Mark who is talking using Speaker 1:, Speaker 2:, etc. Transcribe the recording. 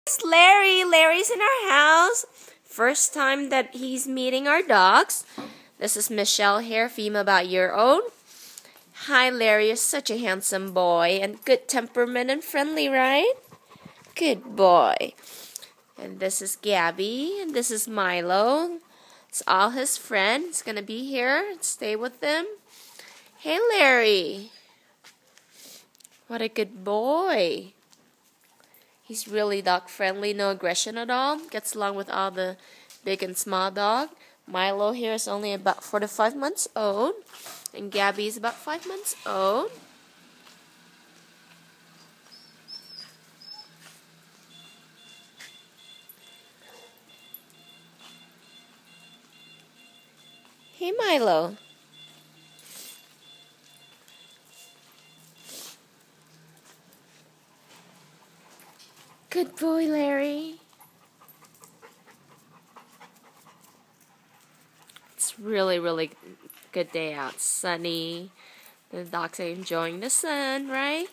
Speaker 1: It's Larry. Larry's in our house. First time that he's meeting our dogs. This is Michelle here, female about your own. Hi, Larry. You're such a handsome boy and good temperament and friendly, right? Good boy. And this is Gabby, and this is Milo. It's all his friends. Gonna be here. Stay with them. Hey, Larry. What a good boy. He's really dog friendly, no aggression at all. Gets along with all the big and small dog. Milo here is only about 4 to 5 months old. And Gabby is about 5 months old. Hey, Milo. Good boy, Larry. It's really good day out. Sunny. The dogs are enjoying the sun, right?